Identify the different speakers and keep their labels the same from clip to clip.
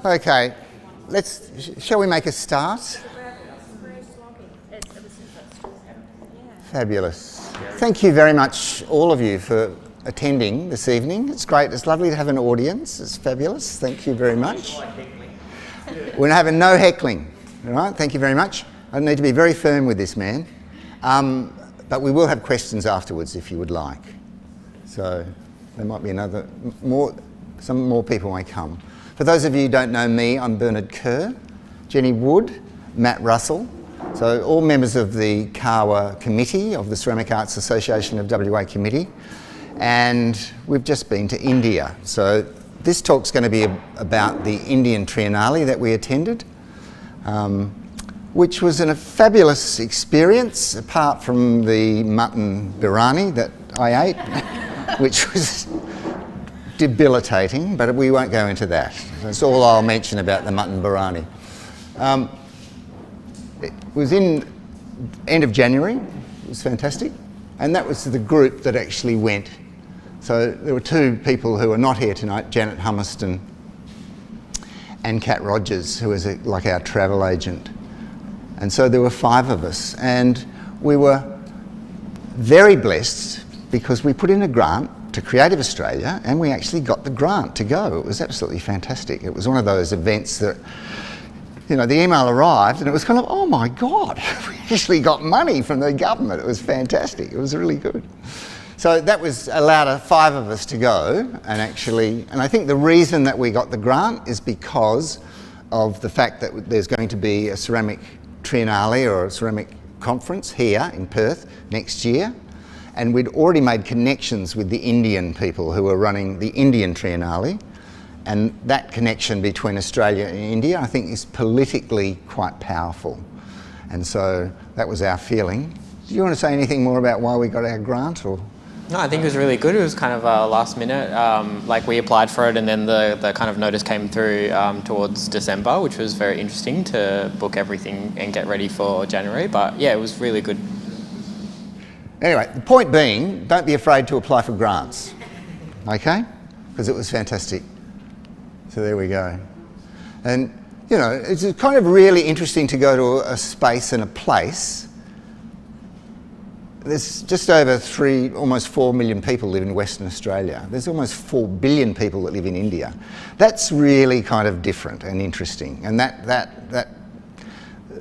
Speaker 1: Okay, shall we make a start? Fabulous. Thank you very much, all of you, for attending this evening. It's great. It's lovely to have an audience. It's fabulous. Thank you very much. We're having no heckling. All right. Thank you very much. I need to be very firm with this man, but we will have questions afterwards if you would like. So there might be some more people may come. For those of you who don't know me, I'm Bernard Kerr, Jenny Wood, Matt Russell. So all members of the CAWA committee of the Ceramic Arts Association of WA committee. And we've just been to India. So this talk's going to be about the Indian Triennale that we attended, which was a fabulous experience, apart from the mutton biryani that I ate, which was debilitating, but we won't go into that. That's all I'll mention about the mutton biryani. It was in end of January. It was fantastic. And that was the group that actually went. So there were two people who are not here tonight, Janet Hummerston and Kat Rogers, who is like our travel agent. And so there were 5 of us. And we were very blessed because we put in a grant to Creative Australia and we actually got the grant to go. It was absolutely fantastic. It was one of those events that, you know, the email arrived and it was kind of, oh my God, we actually got money from the government. It was fantastic. It was really good. So that allowed 5 of us to go and I think the reason that we got the grant is because of the fact that there's going to be a ceramic Trienalle or a ceramic conference here in Perth next year. And we'd already made connections with the Indian people who were running the Indian Triennale. And that connection between Australia and India, I think, is politically quite powerful. And so that was our feeling. Do you want to say anything more about why we got our grant? Or?
Speaker 2: No, I think it was really good. It was kind of last minute. Like we applied for it and then the kind of notice came through towards December, which was very interesting to book everything and get ready for January. But yeah, it was really good.
Speaker 1: Anyway, the point being, don't be afraid to apply for grants, okay? Because it was fantastic. So there we go. And, you know, it's kind of really interesting to go to a space and a place. There's just over almost 4 million people live in Western Australia. There's almost 4 billion people that live in India. That's really kind of different and interesting. And that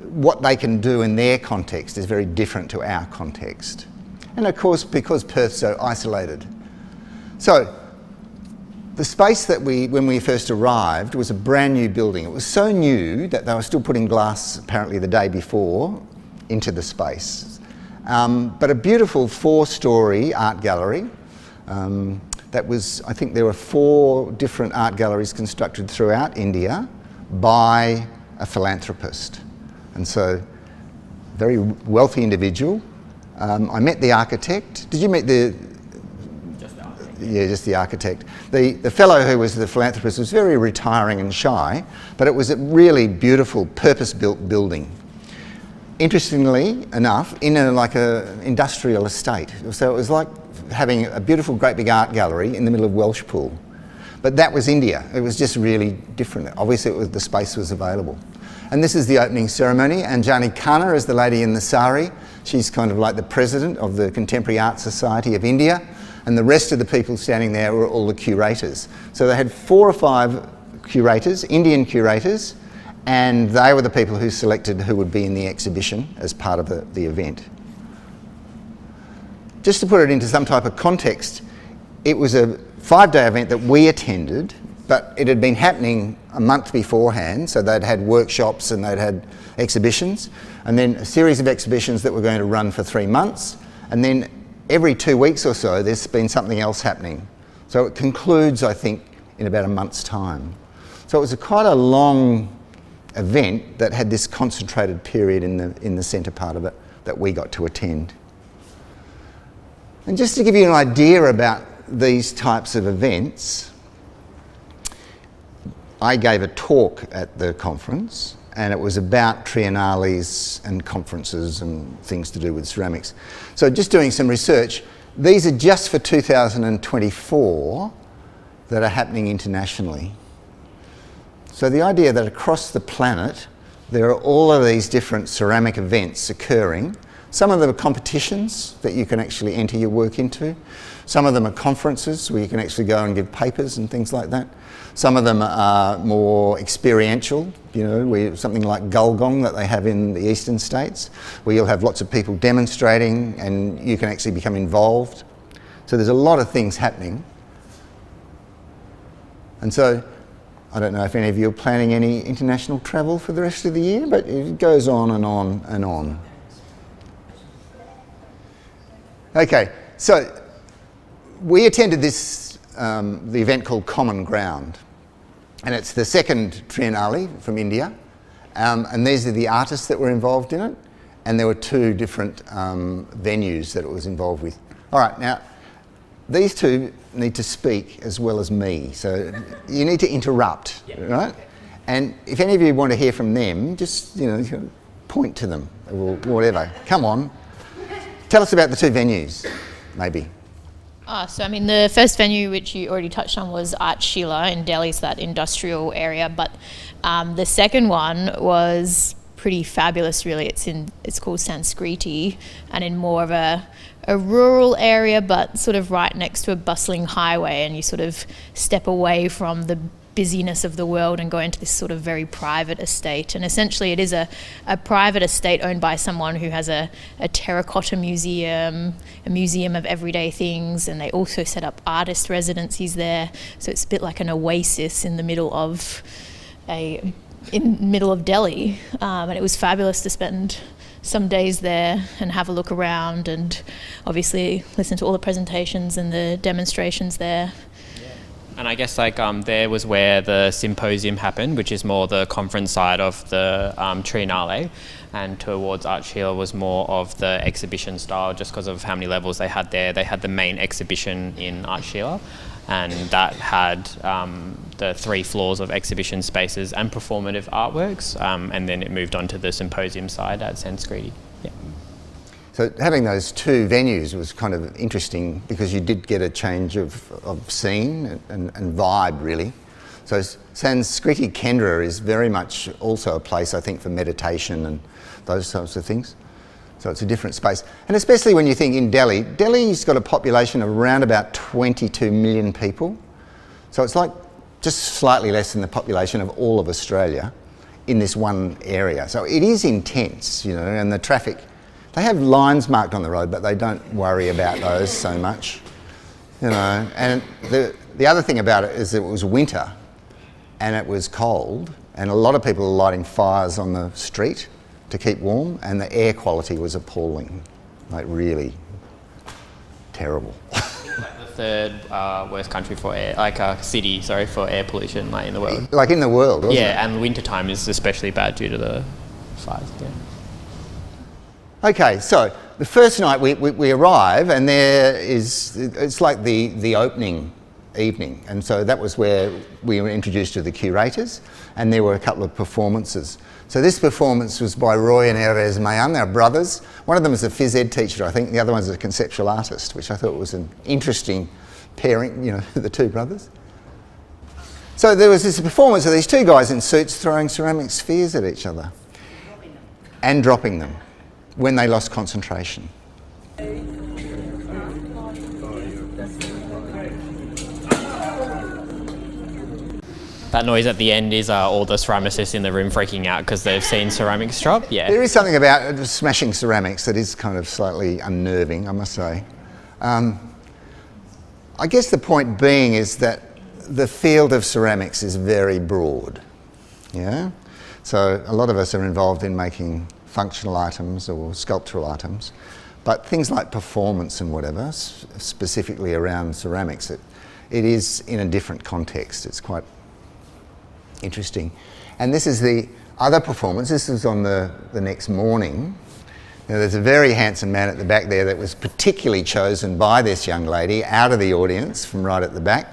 Speaker 1: what they can do in their context is very different to our context. And of course, because Perth's so isolated. So, the space that when we first arrived was a brand new building. It was so new that they were still putting glass, apparently the day before, into the space. But a beautiful 4-storey art gallery. I think there were 4 different art galleries constructed throughout India by a philanthropist. And so, very wealthy individual. I met the architect. Did you meet
Speaker 2: Just the architect.
Speaker 1: Yeah, just the architect. The fellow who was the philanthropist was very retiring and shy, but it was a really beautiful, purpose-built building. Interestingly enough, in like an industrial estate. So it was like having a beautiful, great big art gallery in the middle of Welshpool. But that was India. It was just really different. Obviously, the space was available. And this is the opening ceremony. Anjani Khanna is the lady in the sari. She's kind of like the president of the Contemporary Art Society of India. And the rest of the people standing there were all the curators. So they had 4 or 5 curators, Indian curators, and they were the people who selected who would be in the exhibition as part of the event. Just to put it into some type of context, it was a 5-day event that we attended, but it had been happening a month beforehand, so they'd had workshops and they'd had exhibitions, and then a series of exhibitions that were going to run for 3 months, and then every 2 weeks or so there's been something else happening. So it concludes, I think, in about a month's time. So it was quite a long event that had this concentrated period in the centre part of it that we got to attend. And just to give you an idea about these types of events, I gave a talk at the conference and it was about triennales and conferences and things to do with ceramics. So just doing some research, these are just for 2024 that are happening internationally. So the idea that across the planet there are all of these different ceramic events occurring. Some of them are competitions that you can actually enter your work into. Some of them are conferences where you can actually go and give papers and things like that. Some of them are more experiential, you know, where something like Gulgong that they have in the eastern states, where you'll have lots of people demonstrating and you can actually become involved. So there's a lot of things happening. And so, I don't know if any of you are planning any international travel for the rest of the year, but it goes on and on and on. Okay, so we attended this, the event called Common Ground, and it's the second Trienalle from India, and these are the artists that were involved in it, and there were two different venues that it was involved with. All right, now, these two need to speak as well as me, so you need to interrupt, right? And if any of you want to hear from them, just, you know, point to them or whatever. Come on. Tell us about the two venues, maybe.
Speaker 3: So I mean, the first venue, which you already touched on, was Art Sheila in Delhi, so that industrial area. But the second one was pretty fabulous, really. It's called Sanskriti, and in more of a rural area, but sort of right next to a bustling highway, and you sort of step away from the busyness of the world and go into this sort of very private estate. And essentially it is a private estate owned by someone who has a terracotta museum, a museum of everyday things, and they also set up artist residencies there. So it's a bit like an oasis in the middle of Delhi. And it was fabulous to spend some days there and have a look around and obviously listen to all the presentations and the demonstrations there.
Speaker 2: And I guess like there was where the symposium happened, which is more the conference side of the Trienalle, and towards Art Sheila was more of the exhibition style, just because of how many levels they had there. They had the main exhibition in Art Sheila, and that had the 3 floors of exhibition spaces and performative artworks, and then it moved on to the symposium side at Sanskriti. Yeah.
Speaker 1: So having those two venues was kind of interesting because you did get a change of scene and vibe, really. So Sanskriti Kendra is very much also a place, I think, for meditation and those types of things. So it's a different space. And especially when you think in Delhi, Delhi's got a population of around about 22 million people. So it's like just slightly less than the population of all of Australia in this one area. So it is intense, you know, and the traffic. They have lines marked on the road, but they don't worry about those so much, you know. And the other thing about it is it was winter and it was cold, and a lot of people were lighting fires on the street to keep warm, and the air quality was appalling, like really terrible.
Speaker 2: Like the third worst country for air, city, for air pollution, like in the world.
Speaker 1: Like in the world, wasn't it?
Speaker 2: Yeah, and winter time is especially bad due to the fires. Yeah.
Speaker 1: Okay, so the first night we arrive, and it's like the opening evening, and so that was where we were introduced to the curators, and there were a couple of performances. So this performance was by Roy and Erez Mayan, our brothers. One of them is a phys ed teacher, I think. The other one's a conceptual artist, which I thought was an interesting pairing, you know, the two brothers. So there was this performance of these two guys in suits throwing ceramic spheres at each other and dropping them when they lost concentration.
Speaker 2: That noise at the end is all the ceramicists in the room freaking out because they've seen ceramics drop. Yeah.
Speaker 1: There is something about smashing ceramics that is kind of slightly unnerving, I must say. I guess the point being is that the field of ceramics is very broad. Yeah. So a lot of us are involved in making functional items or sculptural items, but things like performance and whatever, specifically around ceramics, it is in a different context. It's quite interesting. And this is the other performance. This was on the next morning. Now, there's a very handsome man at the back there that was particularly chosen by this young lady out of the audience from right at the back.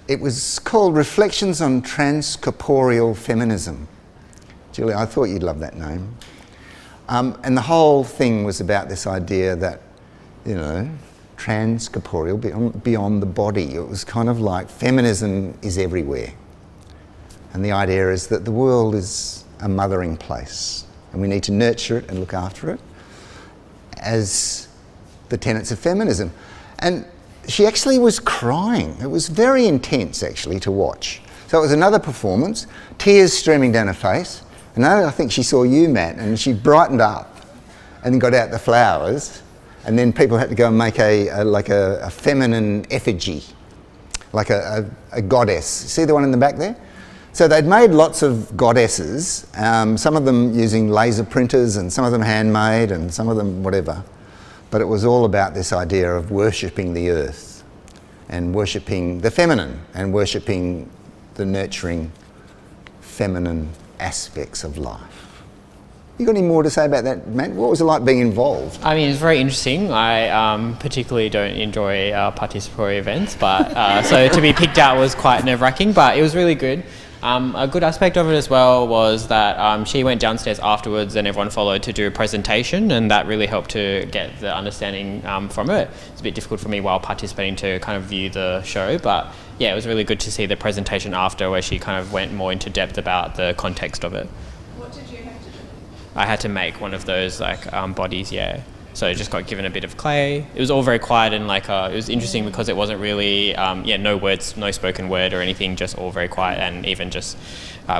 Speaker 1: It was called Reflections on Transcorporeal Feminism. Julie, I thought you'd love that name. And the whole thing was about this idea that, you know, transcorporeal, beyond the body. It was kind of like feminism is everywhere. And the idea is that the world is a mothering place and we need to nurture it and look after it as the tenets of feminism. And she actually was crying. It was very intense actually to watch. So it was another performance, tears streaming down her face. And I think she saw you, Matt, and she brightened up and then got out the flowers. And then people had to go and make a feminine effigy, like a goddess. See the one in the back there? So they'd made lots of goddesses, some of them using laser printers and some of them handmade and some of them whatever. But it was all about this idea of worshipping the earth and worshipping the feminine and worshipping the nurturing feminine aspects of life. You got any more to say about that, Matt? What was it like being involved?
Speaker 2: I mean, it's very interesting. I particularly don't enjoy participatory events, but so to be picked out was quite nerve-wracking, but it was really good. A good aspect of it as well was that she went downstairs afterwards and everyone followed to do a presentation, and that really helped to get the understanding from it. It's a bit difficult for me while participating to kind of view the show, but yeah, it was really good to see the presentation after where she kind of went more into depth about the context of it.
Speaker 4: What did you have to do?
Speaker 2: I had to make one of those like bodies, yeah. So just got given a bit of clay. It was all very quiet and like it was interesting because it wasn't really no words, no spoken word or anything, just all very quiet, and even just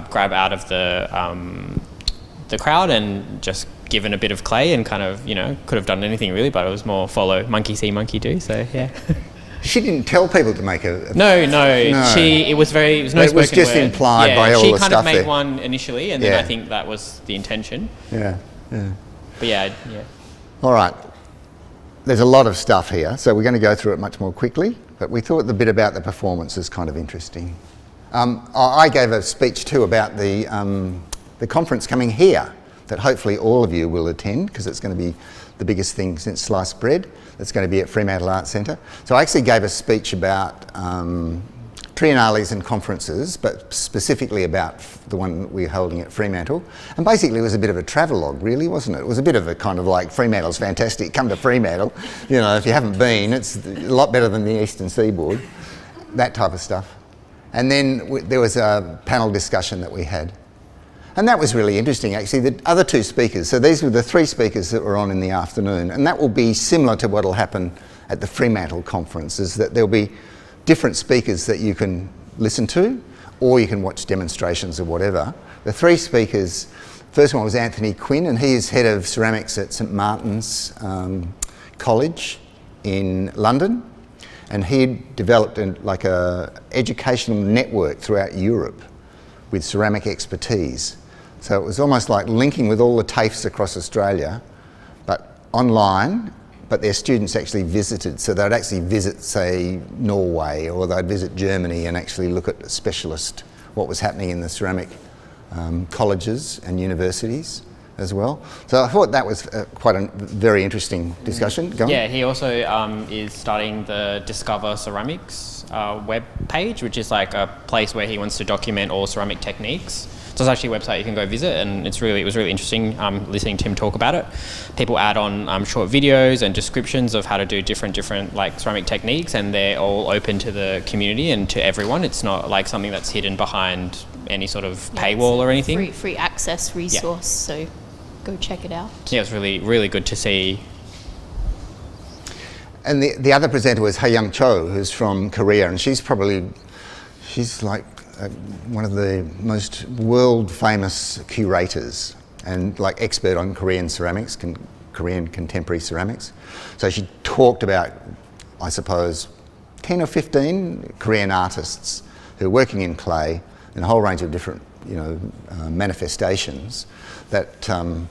Speaker 2: grab out of the crowd and just given a bit of clay and kind of could have done anything really, but it was more follow monkey see monkey do. So yeah.
Speaker 1: She didn't tell people to make a...
Speaker 2: No. It was no spoken word.
Speaker 1: It was just implied by all the stuff there.
Speaker 2: She kind of made one initially, and then I think that was the intention.
Speaker 1: Yeah.
Speaker 2: But yeah.
Speaker 1: All right. There's a lot of stuff here, so we're going to go through it much more quickly, but we thought the bit about the performance is kind of interesting. I gave a speech too about the conference coming here that hopefully all of you will attend, because it's going to be the biggest thing since sliced bread. It's going to be at Fremantle Arts Centre. So I actually gave a speech about Triennales and conferences, but specifically about the one we're holding at Fremantle. And basically it was a bit of a travelogue, really, wasn't it? It was a bit of a kind of like, Fremantle's fantastic, come to Fremantle. If you haven't been, it's a lot better than the Eastern Seaboard, that type of stuff. And then there was a panel discussion that we had. And that was really interesting, actually. The other two speakers, so these were the three speakers that were on in the afternoon, and that will be similar to what will happen at the Fremantle conference, is that there'll be different speakers that you can listen to, or you can watch demonstrations or whatever. The three speakers, first one was Anthony Quinn, and he is head of ceramics at St Martin's College in London, and he developed a educational network throughout Europe with ceramic expertise. So it was almost like linking with all the TAFEs across Australia, but online, but their students actually visited. So they'd actually visit, say, Norway, or they'd visit Germany and actually look at what was happening in the ceramic colleges and universities as well. So I thought that was quite a very interesting discussion. Go on.
Speaker 2: Yeah, he also is starting the Discover Ceramics web page, which is like a place where he wants to document all ceramic techniques. So it's actually a website you can go visit, and it was really interesting listening to him talk about it. People add on short videos and descriptions of how to do different like ceramic techniques, and they're all open to the community and to everyone. It's not like something that's hidden behind any sort of paywall or anything.
Speaker 3: Free access resource, so go check it out.
Speaker 2: Yeah, it's really, really good to see.
Speaker 1: And the other presenter was Hae-Young Cho, who's from Korea, and she's like one of the most world famous curators and like expert on Korean ceramics, Korean contemporary ceramics. So she talked about, I suppose, 10 or 15 Korean artists who are working in clay in a whole range of different, manifestations that, were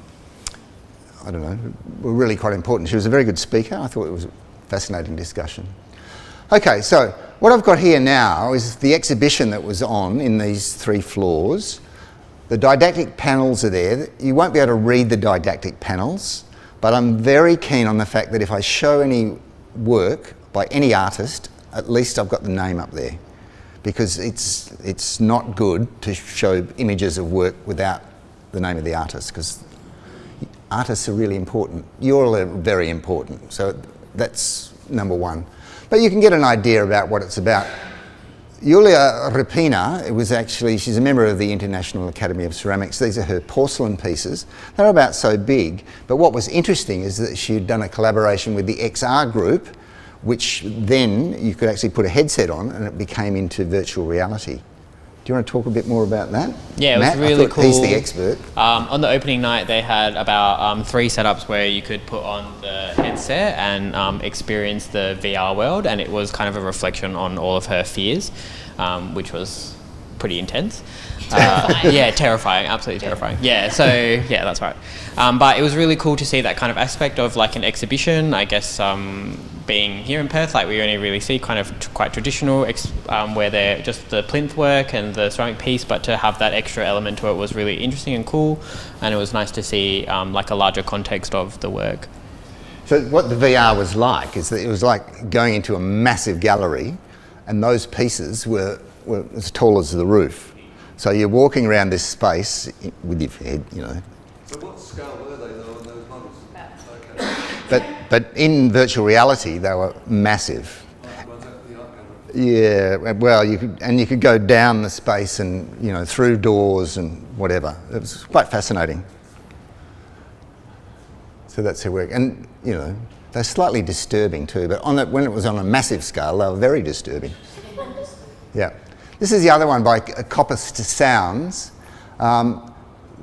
Speaker 1: really quite important. She was a very good speaker. I thought it was a fascinating discussion. Okay, so what I've got here now is the exhibition that was on in these 3 floors. The didactic panels are there. You won't be able to read the didactic panels, but I'm very keen on the fact that if I show any work by any artist, at least I've got the name up there, because it's not good to show images of work without the name of the artist, because artists are really important. You're all very important, so that's number one. But you can get an idea about what it's about, Julia Rapina, she's a member of the International Academy of Ceramics. These are her porcelain pieces. They're about so big, but what was interesting is that she'd done a collaboration with the XR group, which then you could actually put a headset on and it became into virtual reality. Do you want to talk a bit more about that?
Speaker 2: Yeah, it
Speaker 1: Matt?
Speaker 2: was really cool.
Speaker 1: He's the expert.
Speaker 2: On the opening night, they had about 3 setups where you could put on the headset and experience the VR world, and it was kind of a reflection on all of her fears, which was pretty intense. Yeah, terrifying, absolutely terrifying. Yeah, so yeah, that's right. But it was really cool to see that kind of aspect of like an exhibition. I guess being here in Perth, like we only really see kind of quite traditional, where they're just the plinth work and the ceramic piece, but to have that extra element to it was really interesting and cool, and it was nice to see like a larger context of the work.
Speaker 1: So what the VR was like is that it was like going into a massive gallery, and those pieces were as tall as the roof. So you're walking around this space with your head, you know.
Speaker 4: So what scale were they though in those models? Okay.
Speaker 1: But in virtual reality, they were massive.
Speaker 4: Like the ones at the art gallery?
Speaker 1: Yeah, well, you could go down the space and, you know, through doors and whatever. It was quite fascinating. So that's her work. And, you know, they're slightly disturbing too, but when it was on a massive scale, they were very disturbing. Yeah. This is the other one by Coppers to Sounds.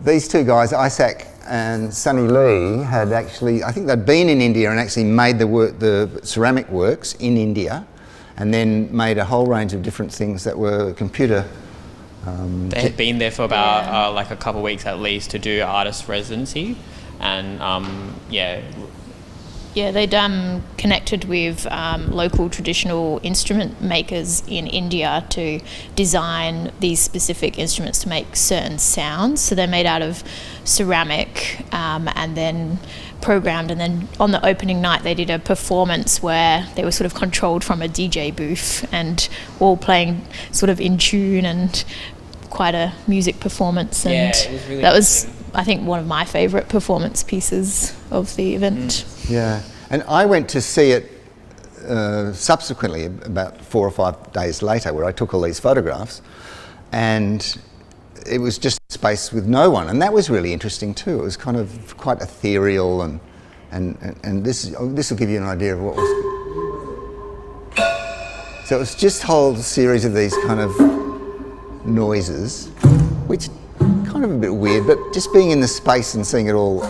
Speaker 1: These two guys, Isaac and Sunny Lee, had actually, I think they'd been in India and actually made the ceramic works in India, and then made a whole range of different things that were computer.
Speaker 2: They had been there for about like a couple of weeks at least to do artist residency, and
Speaker 3: Yeah, they'd connected with local traditional instrument makers in India to design these specific instruments to make certain sounds. So they're made out of ceramic and then programmed. And then on the opening night, they did a performance where they were sort of controlled from a DJ booth and all playing sort of in tune, and quite a music performance. And
Speaker 2: yeah, it was really
Speaker 3: that was, I think, one of my favourite performance pieces of the event.
Speaker 1: Yeah, and I went to see it subsequently, about 4 or 5 days later, where I took all these photographs, and it was just a space with no one, and that was really interesting too. It was kind of quite ethereal, and this will give you an idea of what was. So it was just a whole series of these kind of noises, which kind of a bit weird, but just being in the space and seeing it all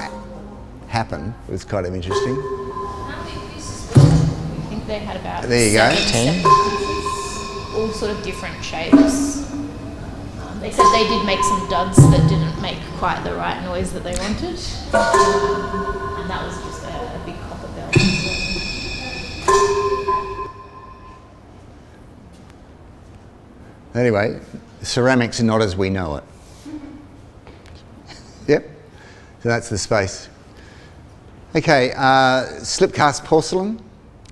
Speaker 1: happen was kind of interesting.
Speaker 3: How many pieces were there? I think they had about
Speaker 1: There you go.
Speaker 3: 7 pieces, all sort of different shapes. They said they did make some duds that didn't make quite the right noise that they wanted, and that was just a big copper bell.
Speaker 1: Anyway, ceramics are not as we know it. Yep, so that's the space. Okay, slip cast porcelain.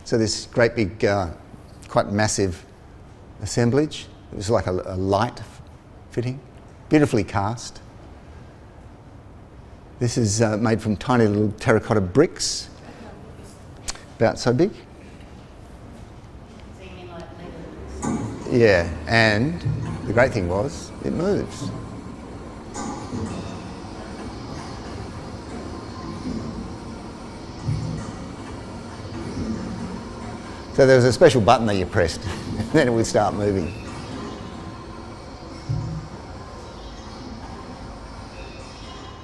Speaker 1: So this great big, quite massive assemblage. It was like a light fitting, beautifully cast. This is made from tiny little terracotta bricks, about so big. Yeah, and the great thing was, it moves. So there was a special button that you pressed, and then it would start moving.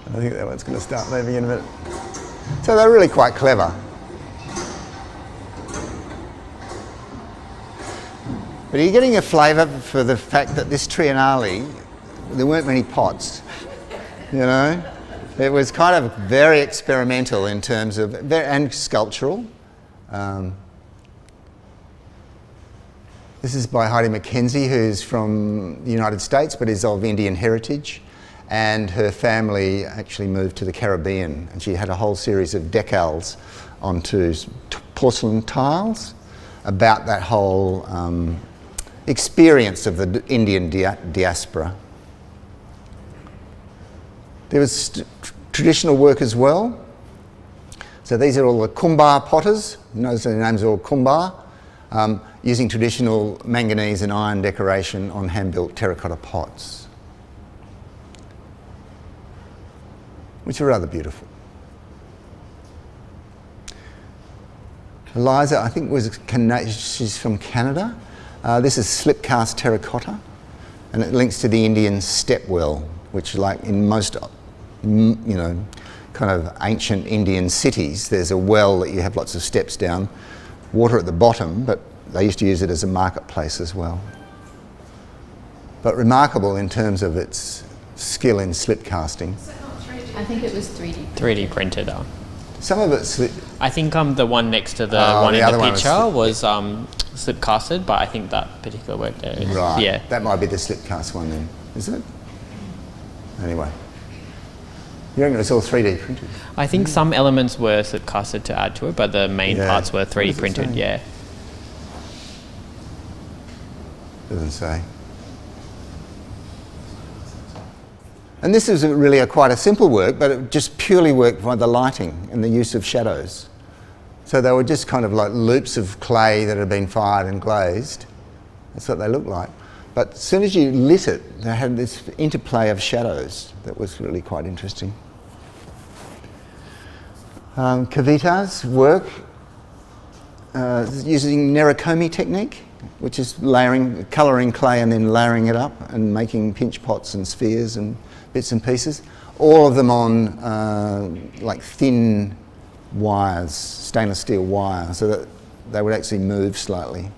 Speaker 1: I think that one's going to start moving in a minute. So they're really quite clever. But you're getting a flavour for the fact that this Trienalle, there weren't many pots, you know? It was kind of very experimental in terms of, and sculptural. This is by Heidi Mackenzie, who's from the United States but is of Indian heritage, and her family actually moved to the Caribbean, and she had a whole series of decals onto porcelain tiles about that whole experience of the Indian diaspora. There was traditional work as well. So these are all the Kumbar potters. You notice their names are all Kumbar. using traditional manganese and iron decoration on hand-built terracotta pots, which are rather beautiful. Eliza, I think, she's from Canada. This is slip-cast terracotta, and it links to the Indian step well, which, like in most, kind of ancient Indian cities, there's a well that you have lots of steps down, water at the bottom, but they used to use it as a marketplace as well. But remarkable in terms of its skill in slip casting.
Speaker 3: I think it was 3D.
Speaker 2: 3D printed.
Speaker 1: Some of it's
Speaker 2: I think the one next to the one in the picture was slip casted, but I think that particular work there is.
Speaker 1: Right.
Speaker 2: Yeah.
Speaker 1: That might be the slip cast one then, is it? Anyway. You reckon it's all 3D printed?
Speaker 2: I think some elements were slip casted to add to it, but the main parts were
Speaker 1: What
Speaker 2: 3D
Speaker 1: does it
Speaker 2: printed,
Speaker 1: say?
Speaker 2: yeah.
Speaker 1: Doesn't say. And this is really quite a simple work, but it just purely worked by the lighting and the use of shadows. So they were just kind of like loops of clay that had been fired and glazed. That's what they looked like. But as soon as you lit it, they had this interplay of shadows that was really quite interesting. Kavita's work using Nerokomi technique, which is colouring clay and then layering it up and making pinch pots and spheres and bits and pieces. All of them on like thin wires, stainless steel wire, so that they would actually move slightly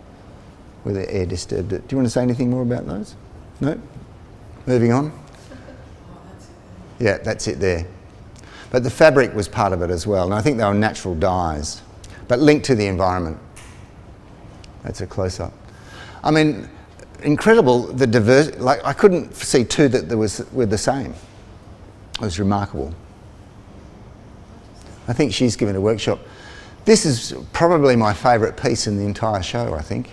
Speaker 1: where the air disturbed it. Do you want to say anything more about those? No? Moving on? Yeah, that's it there. But the fabric was part of it as well, and I think they were natural dyes, but linked to the environment. That's a close-up. I mean, incredible, the diversity. Like, I couldn't see two that were the same. It was remarkable. I think she's given a workshop. This is probably my favourite piece in the entire show, I think.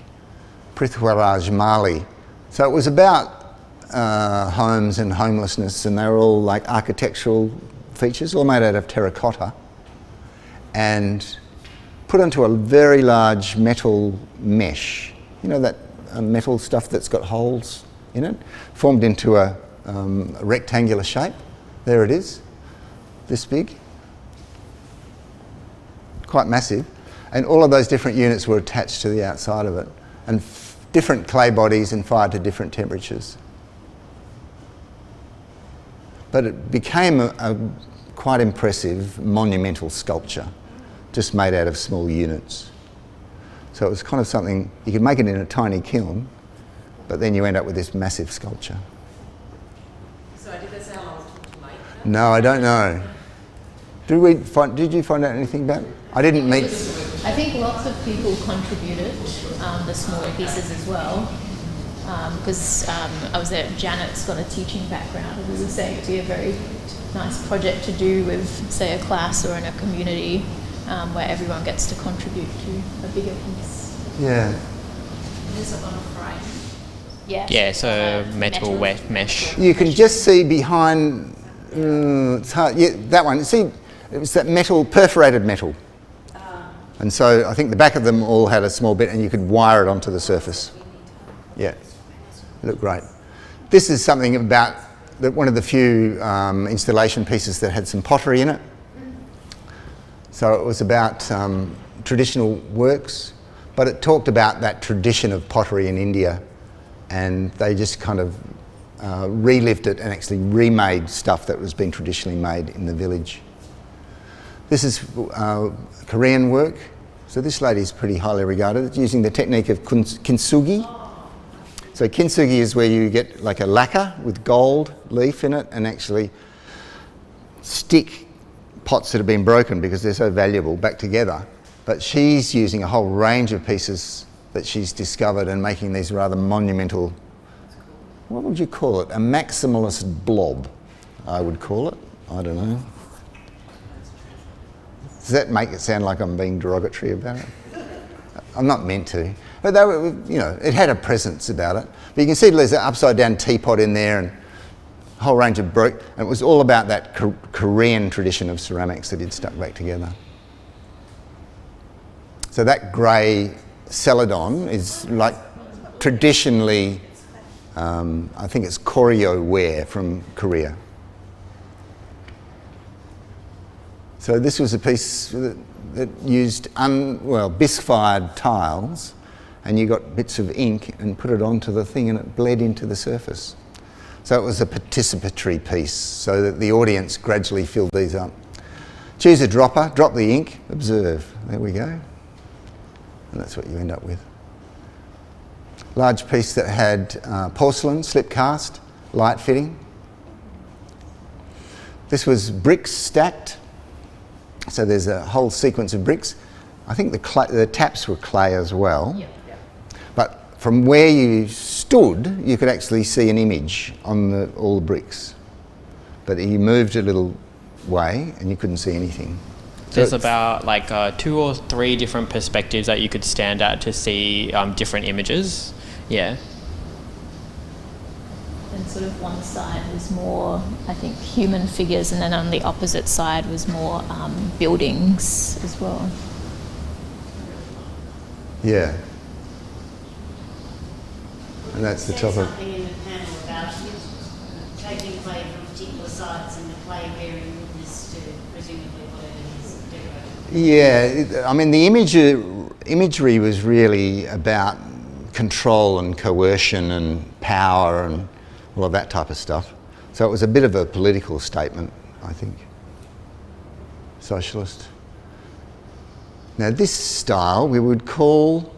Speaker 1: Prithviraj Mali. So it was about homes and homelessness, and they were all like architectural features, all made out of terracotta, and put onto a very large metal mesh. You know that metal stuff that's got holes in it? Formed into a rectangular shape. There it is, this big. Quite massive. And all of those different units were attached to the outside of it, and different clay bodies and fired to different temperatures. But it became a quite impressive monumental sculpture, just made out of small units. So it was kind of something, you could make it in a tiny kiln, but then you end up with this massive sculpture.
Speaker 5: So did they say how long it took to make that?
Speaker 1: No, I don't know. Did you find out anything about it? I didn't meet...
Speaker 3: I think lots of people contributed the smaller pieces as well, because I was there. Janet's got a teaching background, and we were saying it'd be a very nice project to do with, say, a class or in a community where everyone gets to contribute to a bigger piece.
Speaker 1: Yeah.
Speaker 5: Is it on a frame?
Speaker 3: Yeah.
Speaker 2: Yeah, so metal wet mesh.
Speaker 1: You can just see behind... it's hard. Yeah, that one. See, it was that metal, perforated metal. And so I think the back of them all had a small bit, and you could wire it onto the surface. Yeah, it looked great. This is something about one of the few installation pieces that had some pottery in it. So it was about traditional works, but it talked about that tradition of pottery in India, and they just kind of relived it and actually remade stuff that was being traditionally made in the village. This is Korean work. So this lady's pretty highly regarded. It's using the technique of kintsugi. So kintsugi is where you get like a lacquer with gold leaf in it and actually stick pots that have been broken because they're so valuable back together. But she's using a whole range of pieces that she's discovered and making these rather monumental, what would you call it? A maximalist blob, I would call it. I don't know. Does that make it sound like I'm being derogatory about it? I'm not meant to. But they were, you know, it had a presence about it. But you can see there's an upside down teapot in there and a whole range of and it was all about that Korean tradition of ceramics that he'd stuck back together. So that grey celadon is like traditionally, I think it's Koryo ware from Korea. So this was a piece that used bisque-fired tiles, and you got bits of ink and put it onto the thing and it bled into the surface. So it was a participatory piece so that the audience gradually filled these up. Choose a dropper, drop the ink, observe. There we go. And that's what you end up with. Large piece that had porcelain, slip cast, light fitting. This was bricks stacked. So there's a whole sequence of bricks. I think the taps were clay as well.
Speaker 3: Yep.
Speaker 1: But from where you stood, you could actually see an image on all the bricks. But you moved a little way and you couldn't see anything.
Speaker 2: There's about like 2 or 3 different perspectives that you could stand at to see different images. Yeah.
Speaker 3: And sort of one side was more, I think, human figures, and then on the opposite side was more buildings as well.
Speaker 1: Yeah. And that's the top of...
Speaker 6: something in the panel about taking clay from particular sites and the clay bearing witness to presumably whatever is decorated.
Speaker 1: Yeah, I mean the imagery was really about control and coercion and power and all of that type of stuff. So it was a bit of a political statement, I think. Socialist. Now this style we would call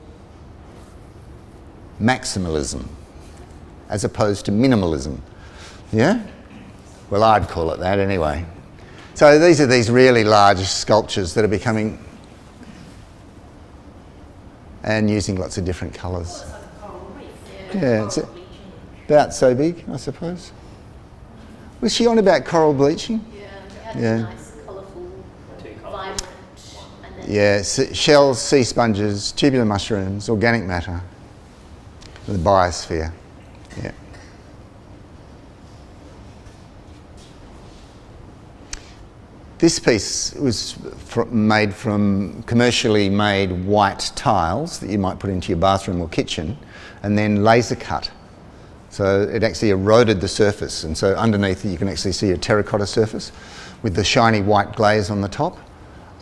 Speaker 1: maximalism as opposed to minimalism. Yeah? Well, I'd call it that anyway. So these are these really large sculptures that are becoming and using lots of different colours. Yeah, it's about so big, I suppose. Was she on about coral bleaching?
Speaker 3: Yeah. Nice, colourful, vibrant. And then
Speaker 1: Yeah, shells, sea sponges, tubular mushrooms, organic matter, the biosphere. Yeah. This piece was made from commercially made white tiles that you might put into your bathroom or kitchen, and then laser cut. So it actually eroded the surface, and so underneath you can actually see a terracotta surface with the shiny white glaze on the top.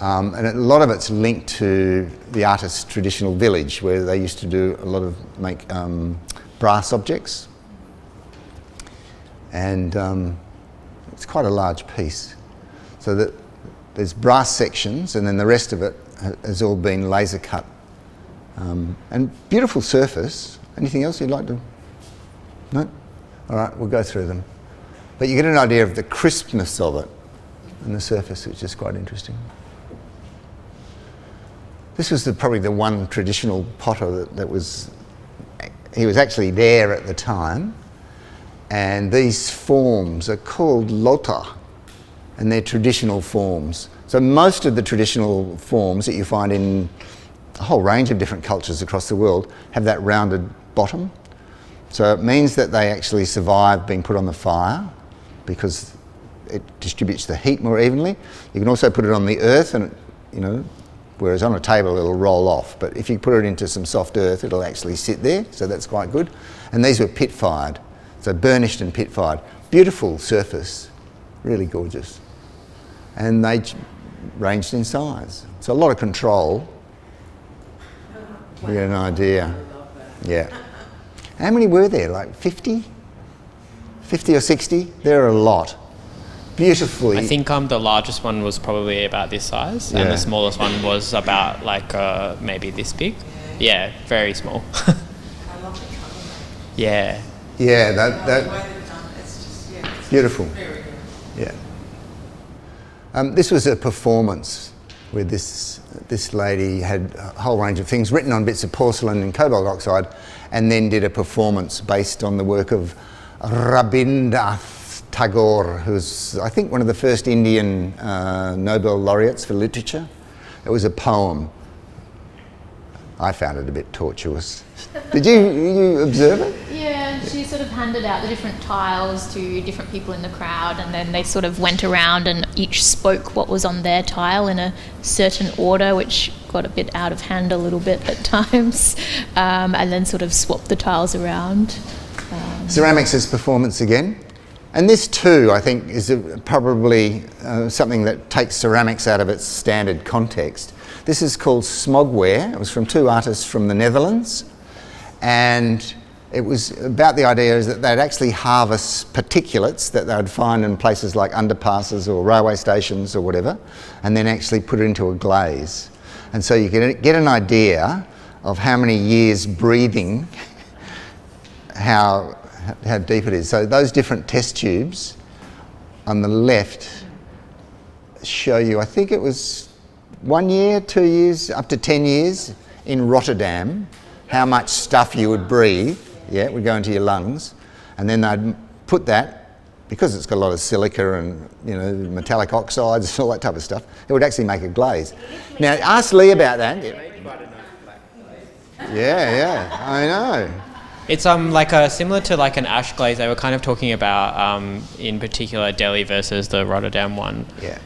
Speaker 1: And a lot of it's linked to the artist's traditional village, where they used to do a lot of make brass objects. And it's quite a large piece. So that there's brass sections, and then the rest of it has all been laser cut. And beautiful surface. Anything else you'd like to? No? All right, we'll go through them. But you get an idea of the crispness of it and the surface, which is quite interesting. This was probably the one traditional potter that was, he was actually there at the time. And these forms are called lota, and they're traditional forms. So most of the traditional forms that you find in a whole range of different cultures across the world have that rounded bottom. So it means that they actually survive being put on the fire because it distributes the heat more evenly. You can also put it on the earth, and whereas on a table it'll roll off, but if you put it into some soft earth it'll actually sit there, so that's quite good. And these were pit fired, so burnished and pit fired. Beautiful surface, really gorgeous. And they ranged in size. So a lot of control. You get an idea. Yeah. How many were there? Like 50? 50 or 60? There are a lot. Beautifully.
Speaker 2: I think the largest one was probably about this size, and the smallest one was about like maybe this big. Yeah, very small.
Speaker 5: I love the colour.
Speaker 2: Yeah.
Speaker 1: Yeah,
Speaker 5: The
Speaker 1: that
Speaker 5: way they've done it, it's just, it's
Speaker 1: beautiful.
Speaker 5: very good.
Speaker 1: Yeah. This was a performance where this lady had a whole range of things written on bits of porcelain and cobalt oxide, and then did a performance based on the work of Rabindranath Tagore, who's I think one of the first Indian Nobel laureates for literature. It was a poem. I found it a bit tortuous. Did you observe it?
Speaker 3: Yeah, she sort of handed out the different tiles to different people in the crowd, and then they sort of went around and each spoke what was on their tile in a certain order, which got a bit out of hand a little bit at times, and then sort of swapped the tiles around.
Speaker 1: Ceramics is performance again. And this too, I think, is probably something that takes ceramics out of its standard context. This is called smogware. It was from two artists from the Netherlands. And it was about the idea is that they'd actually harvest particulates that they'd find in places like underpasses or railway stations or whatever, and then actually put it into a glaze. And so you can get an idea of how many years breathing, how deep it is. So those different test tubes on the left show you, I think it was 1 year, 2 years, up to 10 years in Rotterdam, how much stuff you would breathe, it would go into your lungs, and then they'd put that, because it's got a lot of silica and metallic oxides and all that type of stuff, it would actually make a glaze. Now ask Lee about that. Yeah, I know.
Speaker 2: It's like similar to like an ash glaze. They were kind of talking about in particular Delhi versus the Rotterdam one.
Speaker 1: Yeah.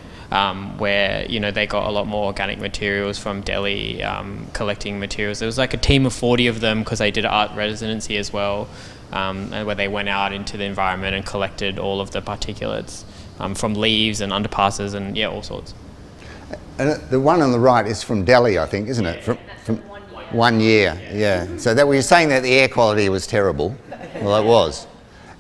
Speaker 2: Where they got a lot more organic materials from Delhi, collecting materials. There was like a team of 40 of them because they did art residency as well, and where they went out into the environment and collected all of the particulates from leaves and underpasses and all sorts.
Speaker 1: And the one on the right is from Delhi, I think, isn't it? From 1 year, yeah. So that we were saying that the air quality was terrible. Well, it was.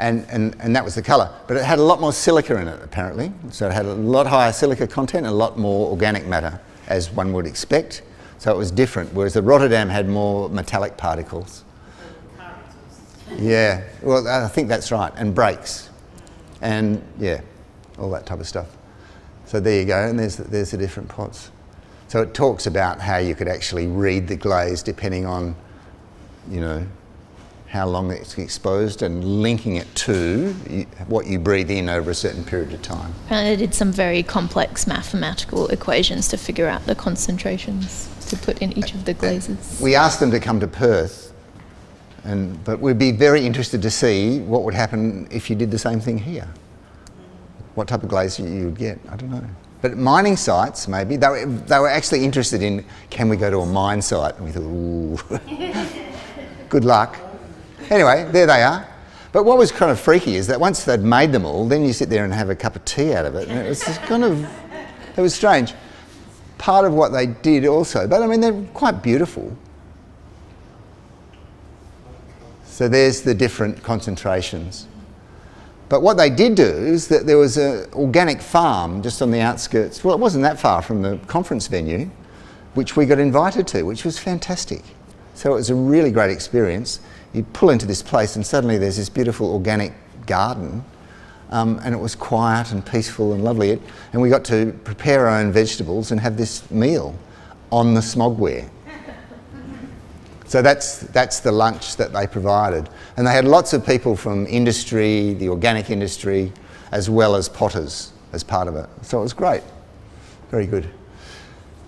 Speaker 1: And that was the colour. But it had a lot more silica in it, apparently. So it had a lot higher silica content and a lot more organic matter, as one would expect. So it was different, whereas the Rotterdam had more metallic particles. Yeah, well, I think that's right. And brakes. And, all that type of stuff. So there you go, and there's the different pots. So it talks about how you could actually read the glaze depending on, how long it's exposed and linking it to what you breathe in over a certain period of time.
Speaker 3: Apparently they did some very complex mathematical equations to figure out the concentrations to put in each of the glazes.
Speaker 1: We asked them to come to Perth, but we'd be very interested to see what would happen if you did the same thing here. What type of glaze you would get, I don't know. But mining sites, maybe, they were actually interested in, can we go to a mine site? And we thought, ooh, good luck. Anyway, there they are. But what was kind of freaky is that once they'd made them all, then you sit there and have a cup of tea out of it. And it was just it was strange. Part of what they did also, but I mean, they're quite beautiful. So there's the different concentrations. But what they did do is that there was an organic farm just on the outskirts. Well, it wasn't that far from the conference venue, which we got invited to, which was fantastic. So it was a really great experience. You pull into this place and suddenly there's this beautiful organic garden, and it was quiet and peaceful and lovely. And we got to prepare our own vegetables and have this meal on the smogware. So that's the lunch that they provided. And they had lots of people from industry, the organic industry, as well as potters as part of it. So it was great. Very good.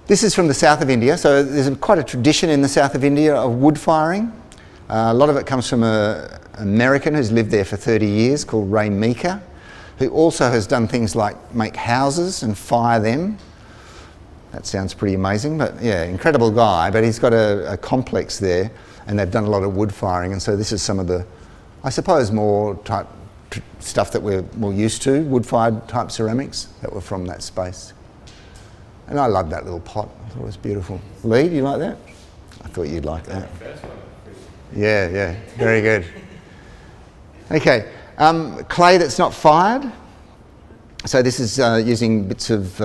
Speaker 1: This is from the south of India. So there's quite a tradition in the south of India of wood firing. A lot of it comes from an American who's lived there for 30 years called Ray Meeker, who also has done things like make houses and fire them. That sounds pretty amazing, but incredible guy. But he's got a complex there, and they've done a lot of wood firing. And so this is some of the, I suppose, more type stuff that we're more used to, wood-fired type ceramics that were from that space. And I love that little pot. I thought it was beautiful. Lee, do you like that? I thought you'd like that. Yeah, very good. Okay, clay that's not fired. So this is using bits of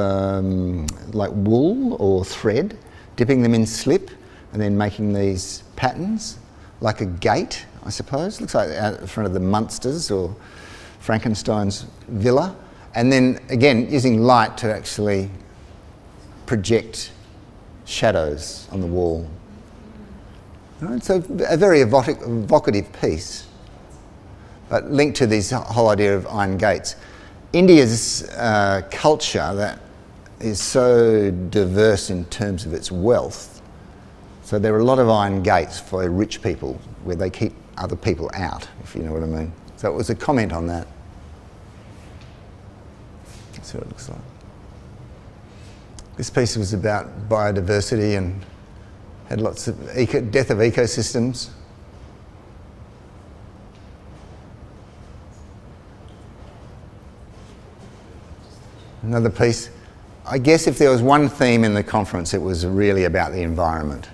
Speaker 1: like wool or thread, dipping them in slip and then making these patterns, like a gate, I suppose. Looks like out in front of the Munsters or Frankenstein's villa. And then again, using light to actually project shadows on the wall. Right, so a very evocative piece, but linked to this whole idea of iron gates. India's culture that is so diverse in terms of its wealth. So there are a lot of iron gates for rich people where they keep other people out, if you know what I mean. So it was a comment on that. That's what it looks like. This piece was about biodiversity and had lots of death of ecosystems. Another piece. I guess if there was one theme in the conference, it was really about the environment.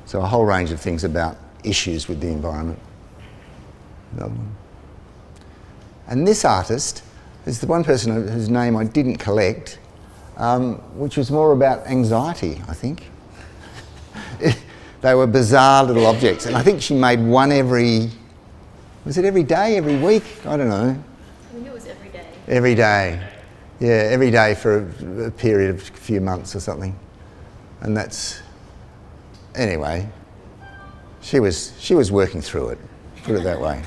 Speaker 1: So a whole range of things about issues with the environment. Another one. And this artist is the one person whose name I didn't collect, which was more about anxiety, I think. They were bizarre little objects, and I think she made one was it every day, every week? I don't know.
Speaker 3: I think it was every day.
Speaker 1: Every day. Yeah, every day for a period of a few months or something. And that's, anyway, she was working through it, put it that way.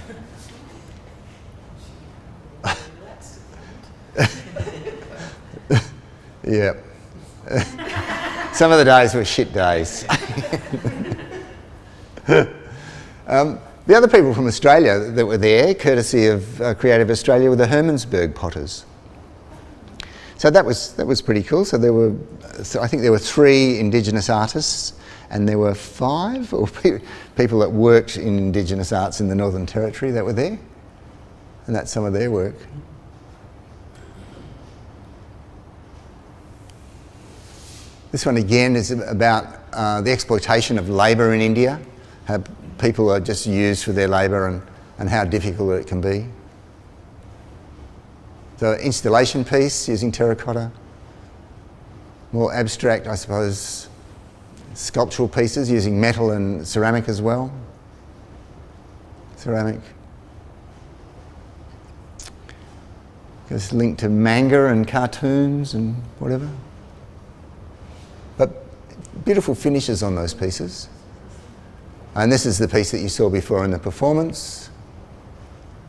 Speaker 1: Yeah. Some of the days were shit days. The other people from Australia that were there, courtesy of Creative Australia, were the Hermannsburg potters. So that was pretty cool. So I think there were 3 Indigenous artists, and there were 5 people that worked in Indigenous arts in the Northern Territory that were there, and that's some of their work. This one again is about the exploitation of labour in India, how people are just used for their labour and how difficult it can be. So installation piece using terracotta. More abstract, I suppose, sculptural pieces using metal and ceramic as well. Ceramic. It's linked to manga and cartoons and whatever. But beautiful finishes on those pieces. And this is the piece that you saw before in the performance.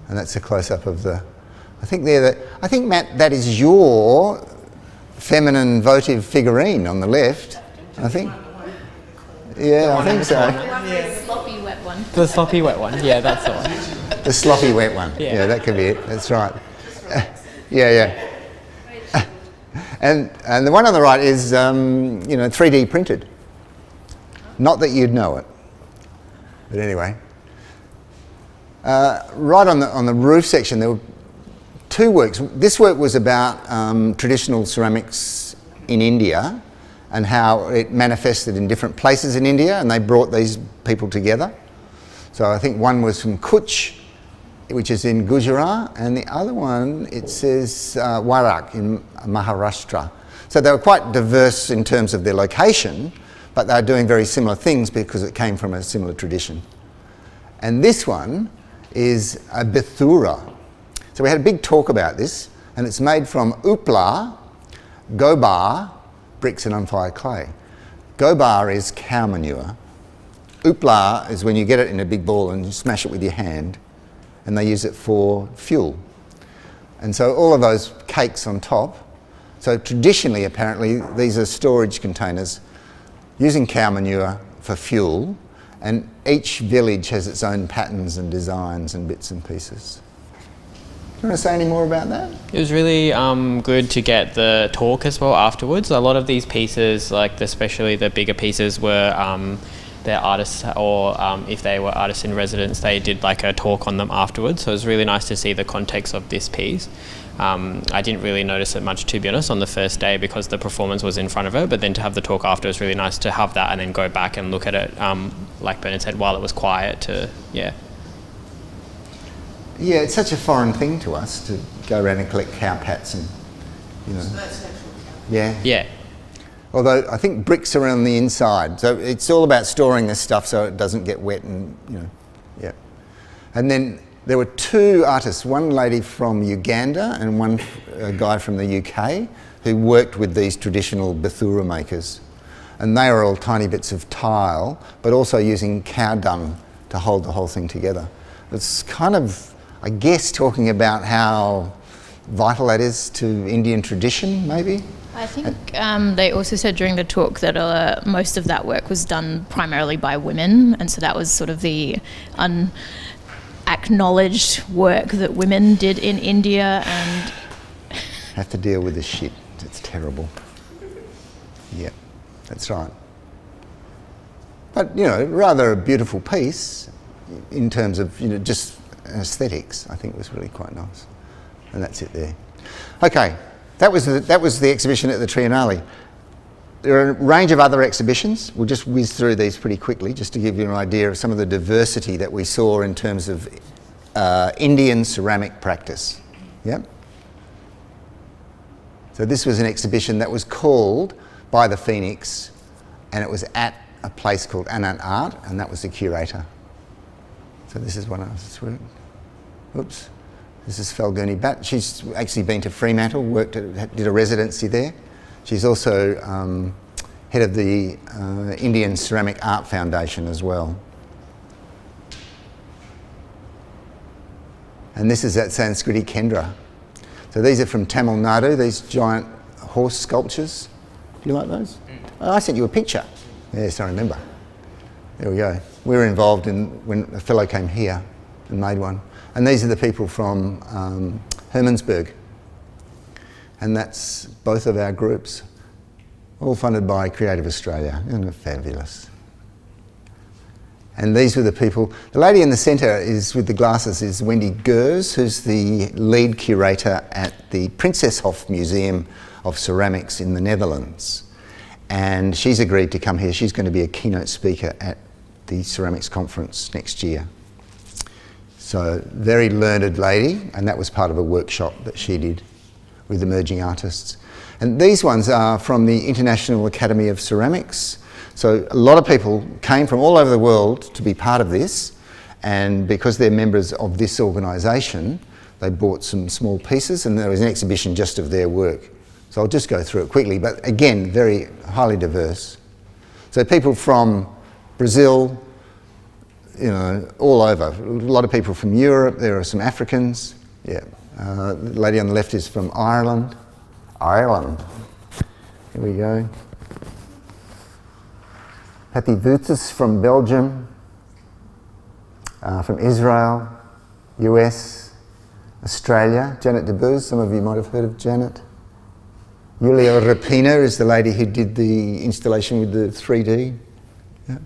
Speaker 1: And that's a close-up of the... I think Matt, that is your feminine votive figurine on the left. I think. Yeah, I think so.
Speaker 3: The sloppy wet one.
Speaker 2: The sloppy wet one. Yeah, that's the one.
Speaker 1: The sloppy wet one. Yeah, that could be it. That's right. Yeah. And the one on the right is 3D printed. Not that you'd know it, but anyway. Right on the roof section, there were 2 works. This work was about traditional ceramics in India and how it manifested in different places in India, and they brought these people together. So I think one was from Kutch, which is in Gujarat, and the other one, it says Warak in Maharashtra. So they were quite diverse in terms of their location, but they were doing very similar things because it came from a similar tradition. And this one is a Bithura. So we had a big talk about this, and it's made from upla, gobar, bricks and unfired clay. Gobar is cow manure. Upla is when you get it in a big ball and you smash it with your hand, and they use it for fuel. And so all of those cakes on top. So traditionally, apparently, these are storage containers using cow manure for fuel, and each village has its own patterns and designs and bits and pieces. Do you want to say any more about that?
Speaker 2: It was really good to get the talk as well afterwards. A lot of these pieces, like especially the bigger pieces, were their artists, or if they were artists in residence, they did like a talk on them afterwards. So it was really nice to see the context of this piece. I didn't really notice it much, to be honest, on the first day because the performance was in front of it, but then to have the talk after was really nice to have that and then go back and look at it, like Bernard said, while it was quiet
Speaker 1: Yeah, it's such a foreign thing to us to go around and collect cow pats and, Yeah. Although I think bricks are on the inside, so it's all about storing this stuff so it doesn't get wet and, yeah. And then there were 2 artists, one lady from Uganda and one guy from the UK who worked with these traditional Bithura makers. And they were all tiny bits of tile, but also using cow dung to hold the whole thing together. It's kind of, I guess, talking about how vital that is to Indian tradition, maybe?
Speaker 3: I think they also said during the talk that most of that work was done primarily by women, and so that was sort of the unacknowledged work that women did in India, and
Speaker 1: have to deal with this shit. It's terrible. Yeah, that's right. But, you know, rather a beautiful piece in terms of, you know, just aesthetics. I think was really quite nice. And that's it there. Okay, that was the exhibition at the Trienalle. There are a range of other exhibitions. We'll just whiz through these pretty quickly just to give you an idea of some of the diversity that we saw in terms of Indian ceramic practice. Yep. So this was an exhibition that was called by the Phoenix, and it was at a place called Anand Art, and that was the curator. So this is one of us. Oops. This is Falguni Bhatt. She's actually been to Fremantle, did a residency there. She's also head of the Indian Ceramic Art Foundation as well. And this is at Sanskriti Kendra. So these are from Tamil Nadu, these giant horse sculptures. Do you like those? Oh, I sent you a picture. Yes, I remember. There we go. We were involved when a fellow came here and made one. And these are the people from Hermannsburg. And that's both of our groups, all funded by Creative Australia. Isn't it fabulous? And these were the people. The lady in the centre is with the glasses is Wendy Gers, who's the lead curator at the Princeshof Museum of Ceramics in the Netherlands. And she's agreed to come here. She's going to be a keynote speaker at the ceramics conference next year. So, very learned lady, and that was part of a workshop that she did with emerging artists. And these ones are from the International Academy of Ceramics. So a lot of people came from all over the world to be part of this, and because they're members of this organisation, they bought some small pieces, and there was an exhibition just of their work. So I'll just go through it quickly, but again, very highly diverse. So people from Brazil, you know, all over. A lot of people from Europe. There are some Africans. Yeah. The lady on the left is from Ireland. Ireland. Here we go. Patty Vutis from Belgium. From Israel, US, Australia. Janet DeBouz. Some of you might have heard of Janet. Yulia Rapina is the lady who did the installation with the 3D. Yeah.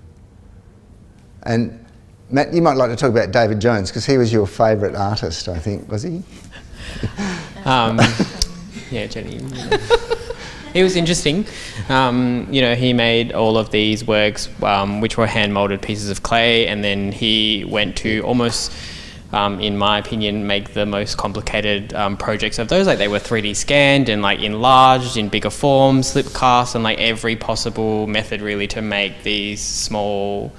Speaker 1: And Matt, you might like to talk about David Jones, because he was your favourite artist, I think, was he?
Speaker 2: Yeah, Jenny. It was interesting. You know, he made all of these works, which were hand-moulded pieces of clay, and then he went to almost, in my opinion, make the most complicated projects of those. Like, they were 3D scanned and like enlarged in bigger forms, slip cast, and like every possible method really to make these small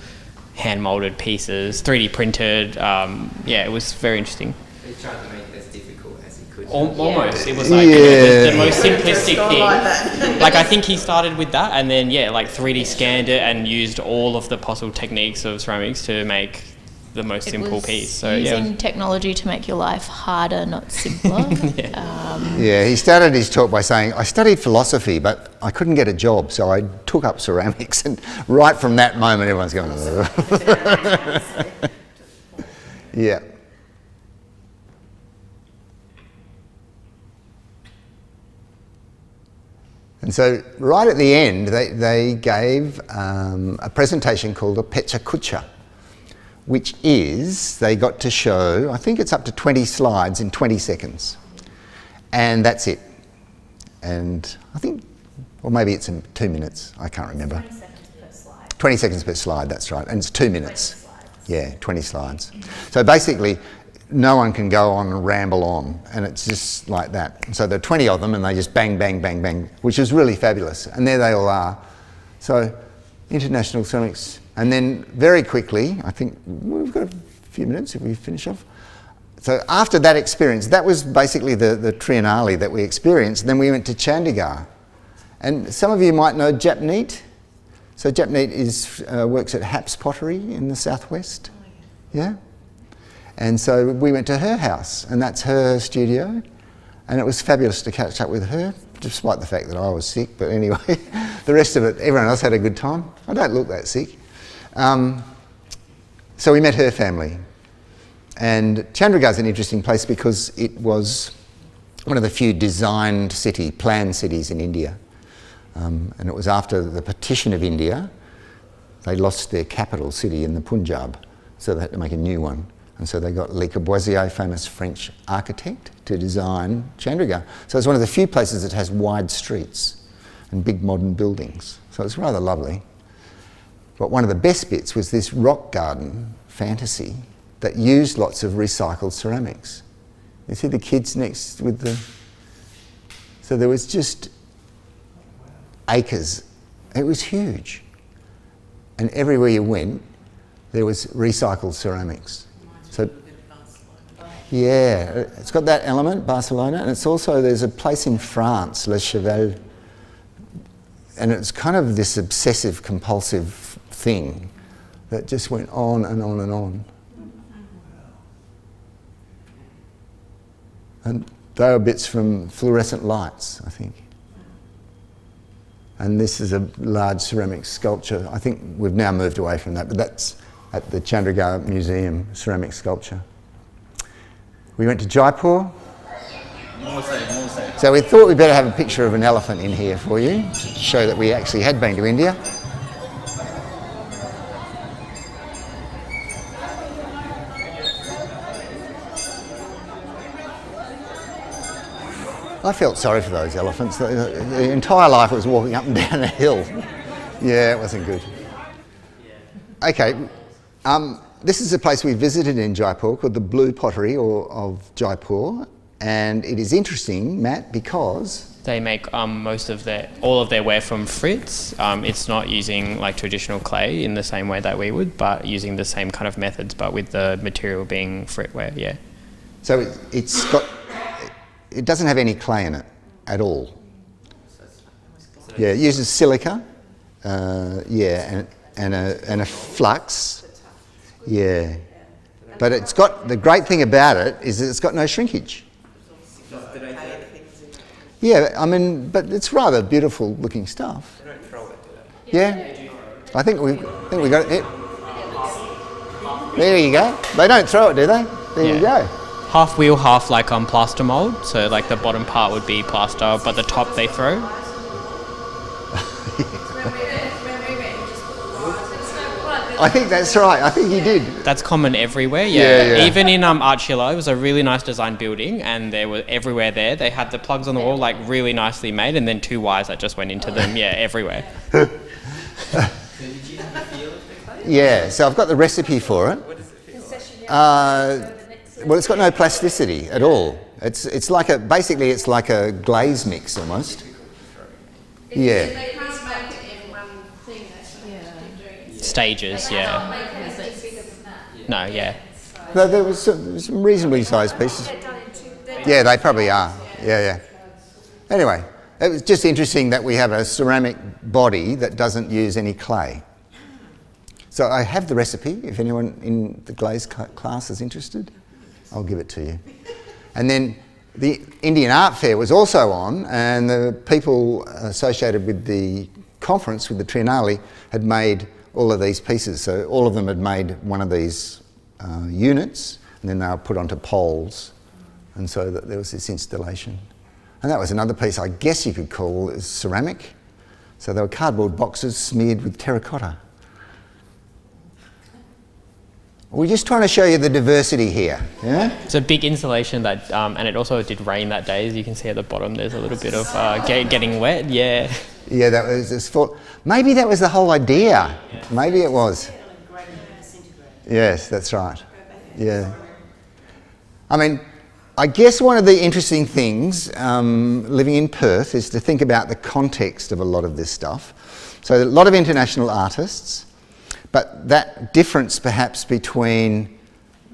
Speaker 2: hand-moulded pieces, 3D printed. Yeah, it was very interesting.
Speaker 7: He tried to make it as difficult as he could.
Speaker 2: Almost. It was like, you know, the most simplistic thing. Like, I think he started with that, and then, yeah, like 3D scanned it and used all of the possible techniques of ceramics to make the most simple piece. So
Speaker 3: using technology to make your life harder, not simpler.
Speaker 1: Yeah, he started his talk by saying, I studied philosophy, but I couldn't get a job, so I took up ceramics. And right from that moment, everyone's going, yeah. And so right at the end, they gave a presentation called a Pecha Kucha, which is, they got to show, I think it's up to 20 slides in 20 seconds. And that's it. And I think, or maybe it's in 2 minutes, I can't remember.
Speaker 3: 20 seconds per slide.
Speaker 1: 20 seconds per slide, that's right. And it's 2 minutes. 20 yeah, 20 slides. So basically, no one can go on and ramble on, and it's just like that. So there are 20 of them, and they just bang, bang, bang, bang, which is really fabulous. And there they all are. So, International Ceramics. And then very quickly, I think we've got a few minutes if we finish off. So after that experience, that was basically the Trienalle that we experienced. Then we went to Chandigarh. And some of you might know Japneet. So Japneet works at Haps Pottery in the southwest. Yeah? And so we went to her house, and that's her studio. And it was fabulous to catch up with her, despite the fact that I was sick. But anyway, the rest of it, everyone else had a good time. I don't look that sick. So we met her family. And Chandigarh's an interesting place because it was one of the few planned cities in India. And it was after the partition of India, they lost their capital city in the Punjab, so they had to make a new one. And so they got Le Corbusier, famous French architect, to design Chandigarh. So it's one of the few places that has wide streets and big modern buildings. So it's rather lovely. But one of the best bits was this rock garden fantasy that used lots of recycled ceramics. You see the kids next with the... So there was just acres. It was huge. And everywhere you went, there was recycled ceramics. So, yeah, it's got that element, Barcelona, and it's also, there's a place in France, Le Cheval, and it's kind of this obsessive compulsive thing that just went on and on and on. And they were bits from fluorescent lights, I think. And this is a large ceramic sculpture. I think we've now moved away from that, but that's at the Chandigarh Museum, ceramic sculpture. We went to Jaipur. So we thought we'd better have a picture of an elephant in here for you, to show that we actually had been to India. I felt sorry for those elephants. The entire life was walking up and down a hill. Yeah, it wasn't good. Okay, this is a place we visited in Jaipur called the Blue Pottery of Jaipur, and it is interesting, Matt, because
Speaker 2: They make all of their ware from frits. It's not using like traditional clay in the same way that we would, but using the same kind of methods, but with the material being fritware. Yeah.
Speaker 1: so it doesn't have any clay in it at all. Yeah, it uses silica, yeah, and a flux, yeah. But it's got, the great thing about it is that it's got no shrinkage. Yeah, I mean, but it's rather beautiful looking stuff.
Speaker 7: They don't throw it, do they?
Speaker 1: Yeah, I think we got it. There you go. They don't throw it, do they? There you go.
Speaker 2: Half wheel, half like plaster mold. So like the bottom part would be plaster, but the top they throw.
Speaker 1: I think that's right. I think he did.
Speaker 2: That's common everywhere.
Speaker 1: Yeah.
Speaker 2: Even in Archila, it was a really nice design building, and there were everywhere there. They had the plugs on the wall, like really nicely made, and then 2 wires that just went into them. Yeah, everywhere.
Speaker 7: So did you have a feel of the clay?
Speaker 1: Yeah. So I've got the recipe for it.
Speaker 7: What does it feel like?
Speaker 1: Well, it's got no plasticity at all. It's like a, basically it's like a glaze mix almost. Yeah.
Speaker 6: They can't make it in one thing,
Speaker 2: Stages, yeah. No, yeah.
Speaker 1: No, there was some reasonably sized pieces. Yeah, they probably are. Yeah. Anyway, it was just interesting that we have a ceramic body that doesn't use any clay. So I have the recipe, if anyone in the glaze class is interested, I'll give it to you. And then the Indian Art Fair was also on, and the people associated with the conference, with the Trienalle, had made all of these pieces. So all of them had made one of these units, and then they were put onto poles, and so that there was this installation. And that was another piece I guess you could call ceramic. So they were cardboard boxes smeared with terracotta. We're just trying to show you the diversity here. Yeah?
Speaker 2: It's a big installation that, and it also did rain that day, as you can see at the bottom. There's a little bit of getting wet. Yeah.
Speaker 1: Yeah, that was his fault. Maybe that was the whole idea. Maybe it was. Yes, that's right. Yeah. I mean, I guess one of the interesting things living in Perth is to think about the context of a lot of this stuff. So a lot of international artists, but that difference perhaps between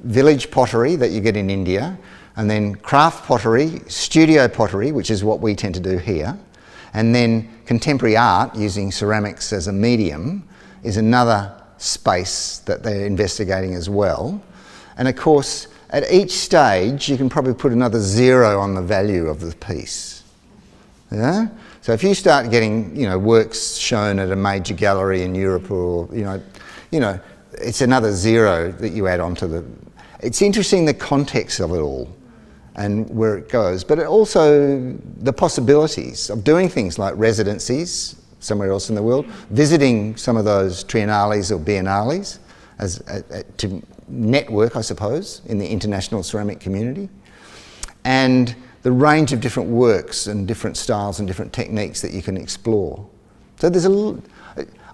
Speaker 1: village pottery that you get in India and then craft pottery, studio pottery, which is what we tend to do here, and then contemporary art using ceramics as a medium is another space that they're investigating as well. And of course, at each stage, you can probably put another 0 on the value of the piece. Yeah? So if you start getting, works shown at a major gallery in Europe, or it's another 0 that you add onto the. It's interesting the context of it all, and where it goes, but also the possibilities of doing things like residencies somewhere else in the world, visiting some of those Triennales or Biennales to network, I suppose, in the international ceramic community, and the range of different works and different styles and different techniques that you can explore. So there's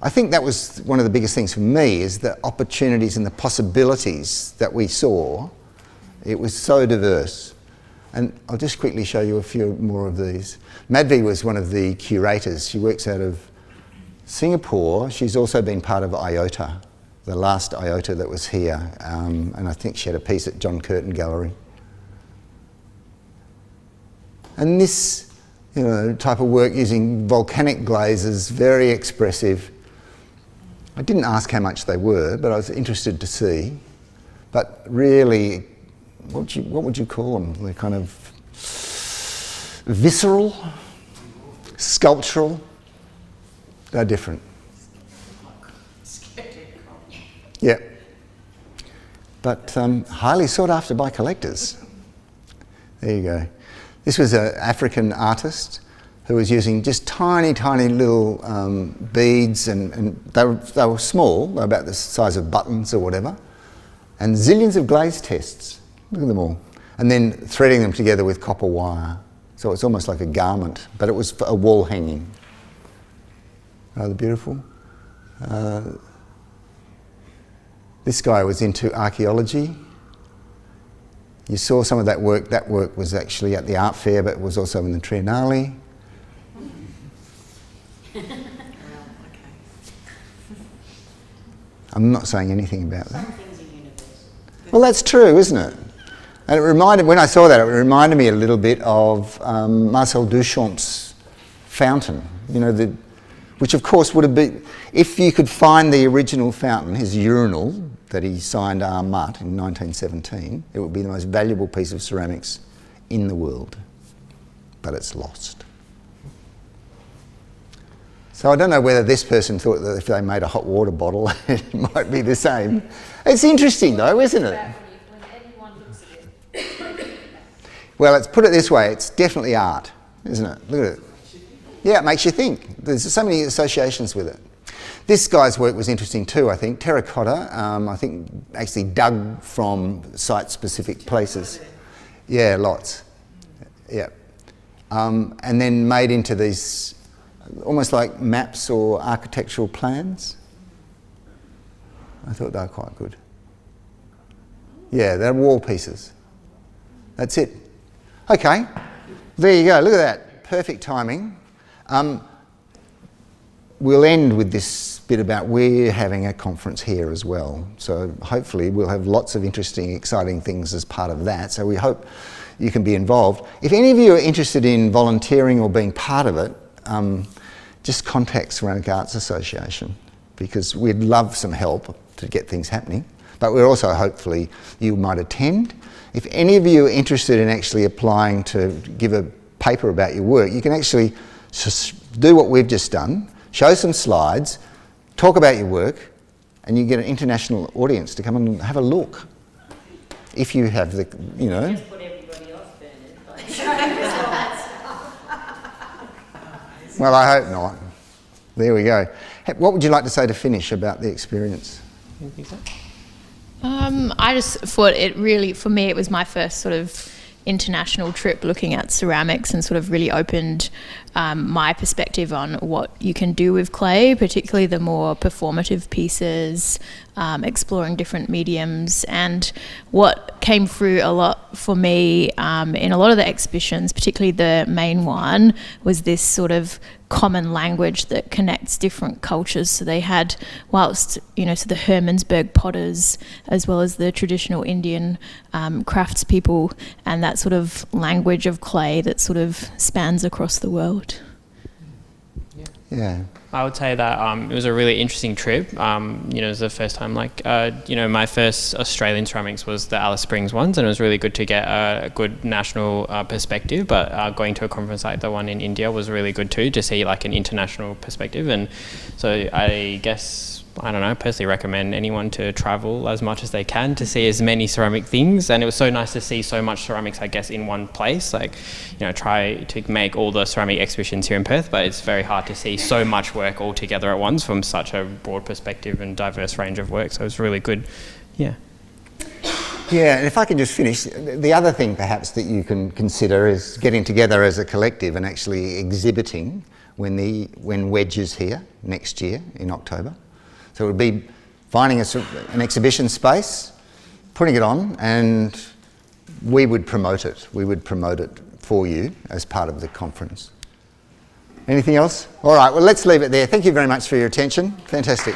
Speaker 1: I think that was one of the biggest things for me, is the opportunities and the possibilities that we saw. It was so diverse. And I'll just quickly show you a few more of these. Madhvi was one of the curators. She works out of Singapore. She's also been part of IOTA, the last IOTA that was here. And I think she had a piece at John Curtin Gallery. And this, you know, type of work using volcanic glazes, very expressive. I didn't ask how much they were, but I was interested to see. But really, what would you call them? They're kind of visceral, sculptural. They're different. Yeah. But highly sought after by collectors. There you go. This was an African artist who was using just tiny, tiny little beads, and they were small, they were about the size of buttons or whatever, and zillions of glaze tests. Look at them all. And then threading them together with copper wire. So it's almost like a garment, but it was for a wall hanging. Rather beautiful. This guy was into archaeology. You saw some of that work. That work was actually at the art fair, but it was also in the Trienalle. I'm not saying anything about that. Well, that's true, isn't it? And it reminded, when I saw that, it reminded me a little bit of Marcel Duchamp's fountain, you know, which of course would have been, if you could find the original fountain, his urinal, that he signed Armat in 1917, it would be the most valuable piece of ceramics in the world. But it's lost. So I don't know whether this person thought that if they made a hot water bottle, it might be the same. It's interesting though, isn't it? Well, let's put it this way, it's definitely art, isn't it? Look at it. Yeah, it makes you think. There's so many associations with it. This guy's work was interesting too, I think. Terracotta, I think actually dug from site-specific places. Yeah, lots. Yeah. And then made into these almost like maps or architectural plans. I thought they were quite good. Yeah, they're wall pieces. That's it. Okay, there you go, look at that, perfect timing. We'll end with this bit about we're having a conference here as well. So hopefully we'll have lots of interesting, exciting things as part of that. So we hope you can be involved. If any of you are interested in volunteering or being part of it, just contact Ceramic Arts Association, because we'd love some help to get things happening. But we're also, hopefully, you might attend. If any of you are interested in actually applying to give a paper about your work, you can actually just do what we've just done, show some slides, talk about your work, and you get an international audience to come and have a look. If you have the, you know.
Speaker 6: Just put everybody off, Bernard.
Speaker 1: Well, I hope not. There we go. What would you like to say to finish about the experience?
Speaker 3: I just thought it really, for me, it was my first sort of international trip looking at ceramics, and sort of really opened my perspective on what you can do with clay, particularly the more performative pieces, exploring different mediums. And what came through a lot for me in a lot of the exhibitions, particularly the main one, was this sort of common language that connects different cultures. So they had, whilst, you know, so the Hermannsburg potters, as well as the traditional Indian craftspeople, and that sort of language of clay that sort of spans across the world.
Speaker 1: Yeah.
Speaker 2: I would say that it was a really interesting trip. You know, it was the first time, like, you know, my first Australian ceramics was the Alice Springs ones, and it was really good to get a good national perspective. But going to a conference like the one in India was really good too, to see like an international perspective. And so I guess I don't know, personally recommend anyone to travel as much as they can to see as many ceramic things. And it was so nice to see so much ceramics, I guess, in one place. Like, you know, try to make all the ceramic exhibitions here in Perth, but it's very hard to see so much work all together at once from such a broad perspective and diverse range of work. So it was really good. Yeah.
Speaker 1: Yeah, and if I can just finish, the other thing perhaps that you can consider is getting together as a collective and actually exhibiting when Wedge is here next year in October. So it would be finding an exhibition space, putting it on, and we would promote it. We would promote it for you as part of the conference. Anything else? All right, well, let's leave it there. Thank you very much for your attention. Fantastic.